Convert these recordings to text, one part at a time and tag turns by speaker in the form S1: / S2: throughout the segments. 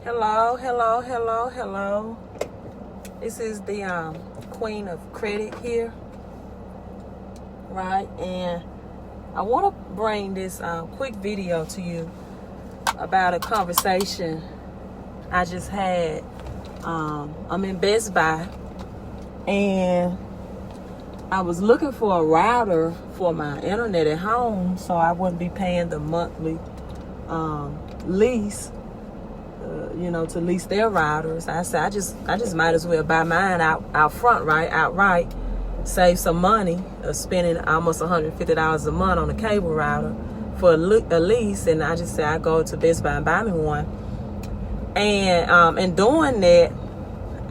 S1: Hello, hello, hello, hello. This is the Queen of Credit here, right? And I want to bring this quick video to you about a conversation I just had. I'm in Best Buy, and I was looking for a router for my internet at home, so I wouldn't be paying the monthly lease. To lease their routers. I said I just might as well buy mine out front, right? Outright, save some money of spending almost $150 a month on a cable router for a lease. And I just said I go to Best Buy and buy me one. And in doing that,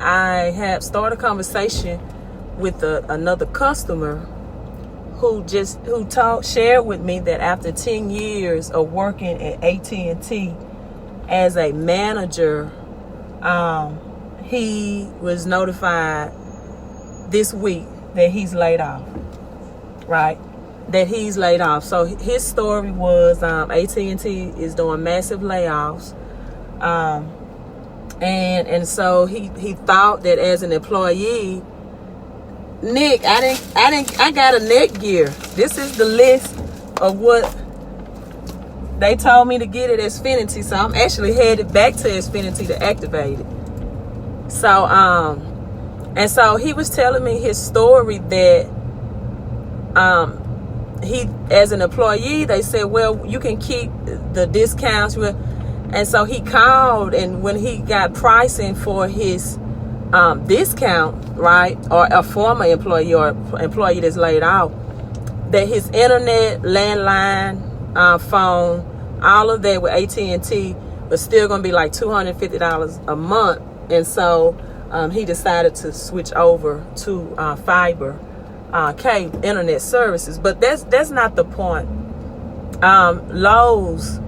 S1: I have started a conversation with another customer who shared with me that after 10 years of working at ATT as a manager, he was notified this week that he's laid off, right? That he's laid off. So his story was AT&T is doing massive layoffs, and so he thought that as an employee, Nick, I got a Netgear. This is the list of what they told me to get it as Xfinity, so I'm actually headed back to Xfinity to activate it. So, and so he was telling me his story that he, as an employee, they said, well, you can keep the discounts. And so he called, and when he got pricing for his discount, right, or a former employee or employee that's laid off, that his internet, landline, phone, all of that with AT&T was still going to be like $250 a month. And so he decided to switch over to fiber cable internet services. But that's not the point. Lowe's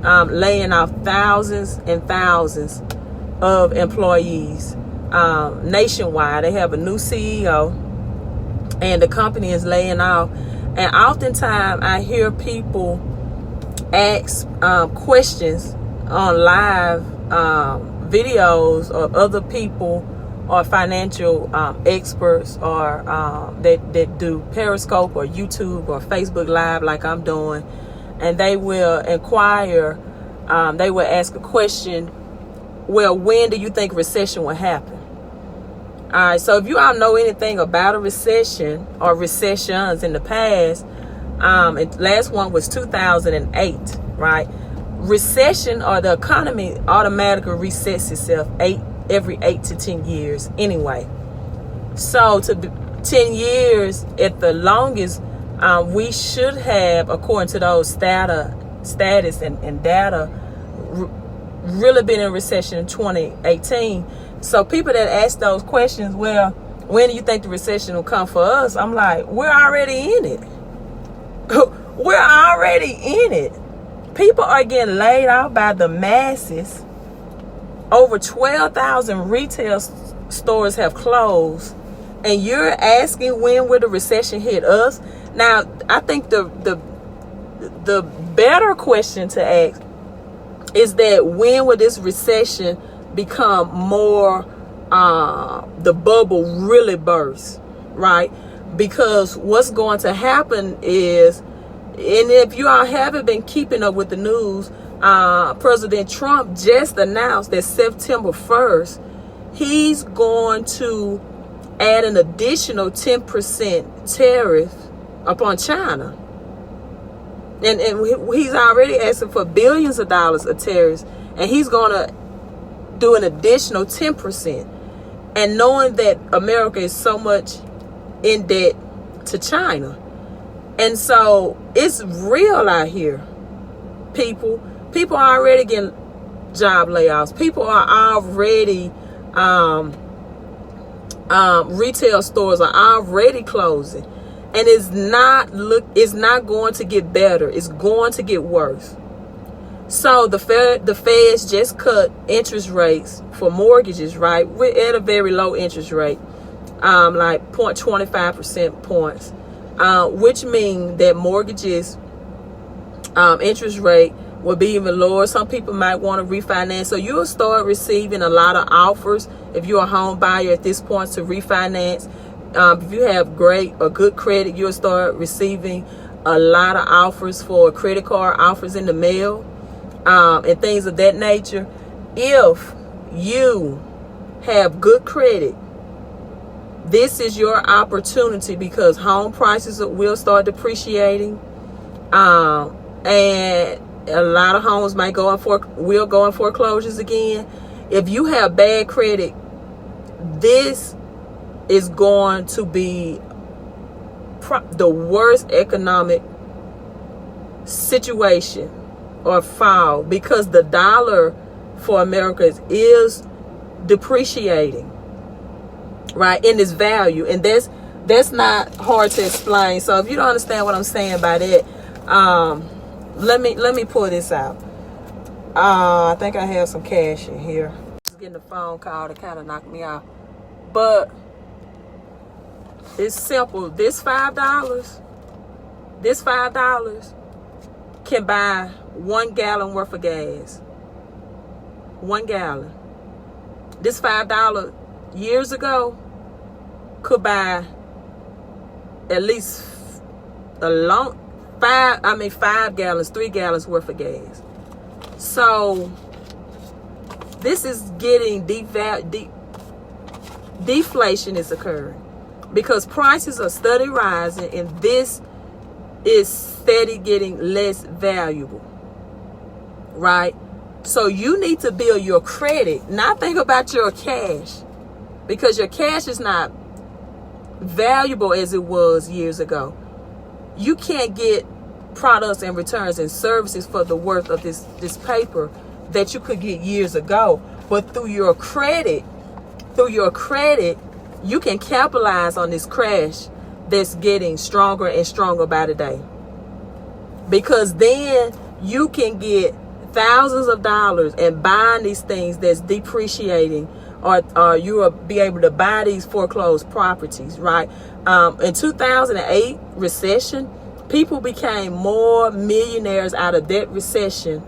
S1: laying off thousands and thousands of employees nationwide. They have a new CEO, and the company is laying off. And oftentimes I hear people ask questions on live videos, or other people or financial experts, or that do Periscope or YouTube or Facebook Live like I'm doing, and they will inquire, they will ask a question, well, when do you think recession will happen? All right, so if you all know anything about a recession or recessions in the past, and last one was 2008, right? Recession, or the economy automatically resets itself every 8 to 10 years anyway. So to 10 years at the longest, we should have, according to those status and data, really been in recession in 2018. So people that ask those questions, well, when do you think the recession will come for us? I'm like, we're already in it. We're already in it. People are getting laid off by the masses. Over 12,000 retail stores have closed, and you're asking when will the recession hit us? Now, I think the better question to ask is that when will this recession become more, the bubble really burst, right? Because what's going to happen is, and if you all haven't been keeping up with the news, President Trump just announced that September 1st, he's going to add an additional 10% tariff upon China. And he's already asking for billions of dollars of tariffs, and he's going to do an additional 10%. And knowing that America is so much in debt to China. And so it's real out here. People are already getting job layoffs. People are already, retail stores are already closing. And it's not going to get better. It's going to get worse. So the Feds just cut interest rates for mortgages, right? We're at a very low interest rate, like 0.25% points, which means that mortgages interest rate will be even lower. Some people might want to refinance. So you'll start receiving a lot of offers if you're a home buyer at this point to refinance. If you have great or good credit, you'll start receiving a lot of offers for credit card offers in the mail, and things of that nature. If you have good credit, this is your opportunity, because home prices will start depreciating, and a lot of homes will go in foreclosures again. If you have bad credit, this is going to be the worst economic situation or fall, because the dollar for America is depreciating, right, in its value. And that's not hard to explain. So if you don't understand what I'm saying by that, let me pull this out. I think I have some cash in here. Just getting a phone call to kind of knock me out, but it's simple. This $5 can buy 1 gallon worth of gas. 1 gallon. This $5 years ago could buy at least 5 gallons, 3 gallons worth of gas. So this is getting deflation is occurring, because prices are steadily rising, and this is steady getting less valuable, right? So you need to build your credit, not think about your cash, because your cash is not valuable as it was years ago. You can't get products and returns and services for the worth of this paper that you could get years ago. But through your credit, you can capitalize on this crash that's getting stronger and stronger by the day. Because then you can get thousands of dollars and buying these things that's depreciating, or you will be able to buy these foreclosed properties, right? In 2008 recession, people became more millionaires out of that recession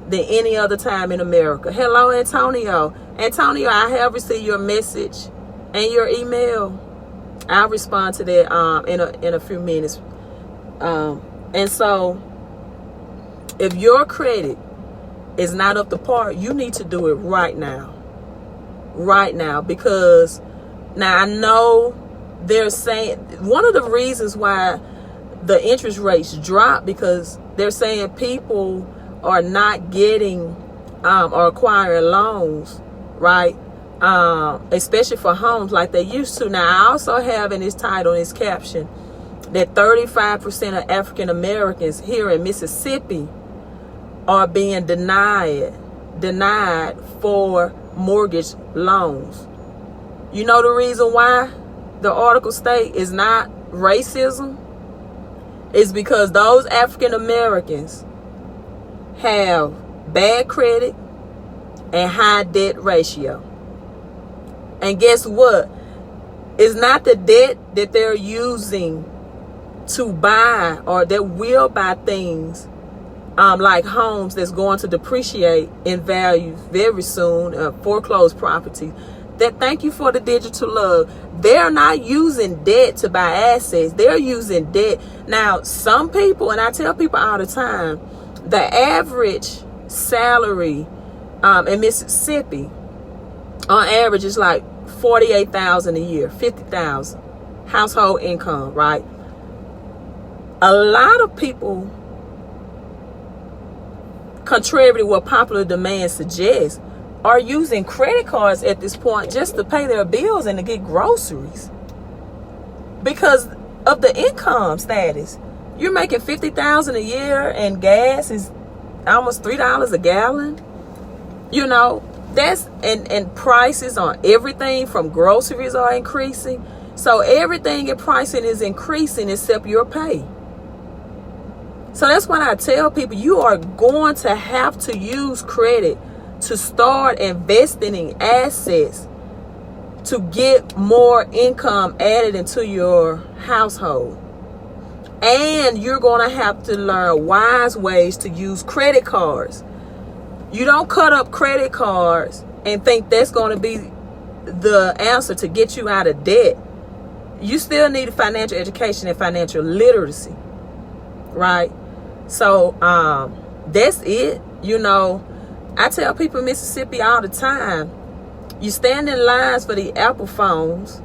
S1: than any other time in America. Hello, Antonio. Antonio, I have received your message and your email. I'll respond to that in a few minutes. And so if your credit is not up to par, you need to do it right now. Right now. Because now I know they're saying one of the reasons why the interest rates drop, because they're saying people are not getting or acquiring loans, right? Especially for homes like they used to. Now, I also have in this title, in this caption, that 35% of African Americans here in Mississippi are being denied for mortgage loans. You know the reason why? The article state is not racism. It's because those African Americans have bad credit and high debt ratio. And guess what? It's not the debt that they're using to buy or that will buy things like homes that's going to depreciate in value very soon, foreclosed property. That, thank you for the digital love. They're not using debt to buy assets. They're using debt. Now, some people, and I tell people all the time, the average salary in Mississippi on average is like $48,000 a year, $50,000 household income, right? A lot of people, contrary to what popular demand suggests, are using credit cards at this point just to pay their bills and to get groceries because of the income status. You're making $50,000 a year and gas is almost $3 a gallon. You know, that's and prices on everything from groceries are increasing. So everything in pricing is increasing except your pay. So that's why I tell people you are going to have to use credit to start investing in assets to get more income added into your household. And you're going to have to learn wise ways to use credit cards. You don't cut up credit cards and think that's going to be the answer to get you out of debt. You still need financial education and financial literacy, right? So that's it. You know, I tell people in Mississippi all the time, you stand in lines for the Apple phones,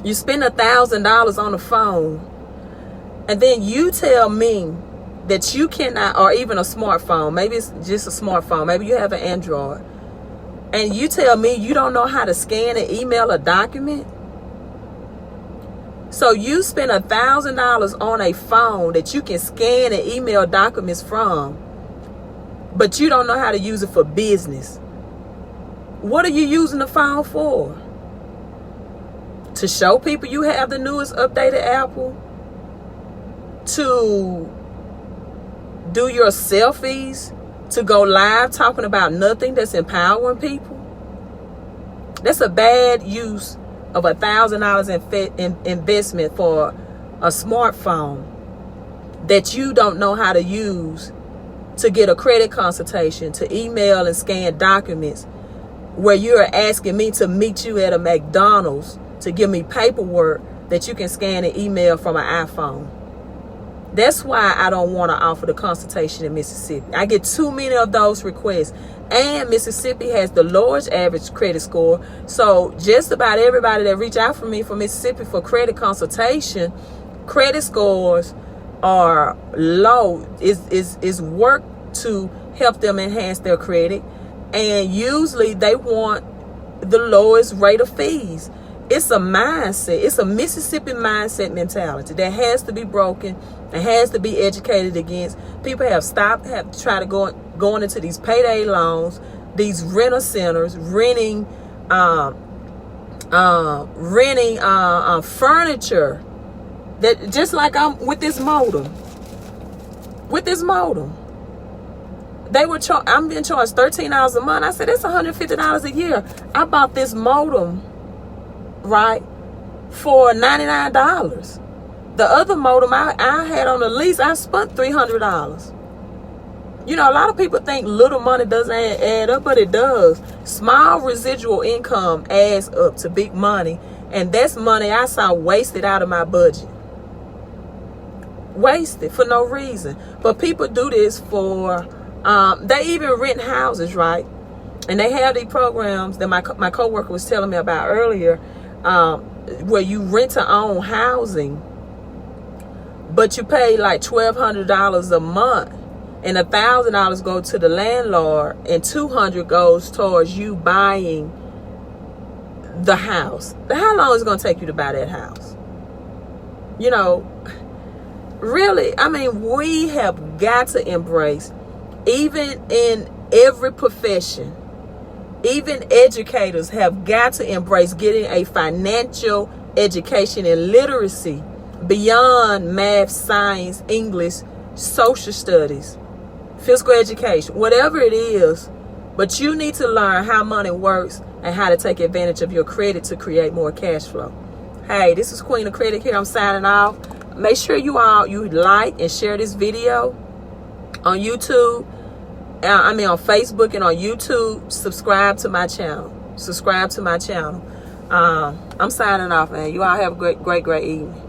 S1: you spend $1,000 on the phone, and then you tell me that you cannot, or even a smartphone, maybe it's just a smartphone, maybe you have an Android, and you tell me you don't know how to scan and email a document. So you spend $1,000 on a phone that you can scan and email documents from, but you don't know how to use it for business. What are you using the phone for? To show people you have the newest updated Apple? To do your selfies? To go live talking about nothing that's empowering people? That's a bad use of $1,000 in investment for a smartphone that you don't know how to use to get a credit consultation, to email and scan documents, where you're asking me to meet you at a McDonald's to give me paperwork that you can scan and email from an iPhone. That's why I don't want to offer the consultation in Mississippi. I get too many of those requests. And Mississippi has the lowest average credit score. So just about everybody that reach out for me from Mississippi for credit consultation, credit scores are low. Is work to help them enhance their credit. And usually they want the lowest rate of fees. It's a mindset. It's a Mississippi mindset mentality that has to be broken and has to be educated against. People have tried to going into these payday loans, these renter centers, renting furniture. That just like I'm with this modem. They were I'm being charged $13 a month. I said, that's $150 a year. I bought this modem, right, for $99. The other modem I had on the lease, I spent $300. You know, a lot of people think little money doesn't add up, but it does. Small residual income adds up to big money. And that's money I saw wasted out of my budget. Wasted for no reason. But people do this for... they even rent houses, right? And they have these programs that my coworker was telling me about earlier, where you rent to own housing, but you pay like $1,200 a month, and $1,000 go to the landlord, and $200 goes towards you buying the house. How long is it going to take you to buy that house? You know, really, I mean, we have got to embrace, even in every profession, even educators have got to embrace getting a financial education and literacy beyond math, science, English, social studies, physical education, whatever it is. But you need to learn how money works and how to take advantage of your credit to create more cash flow. Hey, this is Queen of Credit here. I'm signing off. Make sure you like and share this video on YouTube. On Facebook and on YouTube. Subscribe to my channel. I'm signing off, man. You all have a great evening.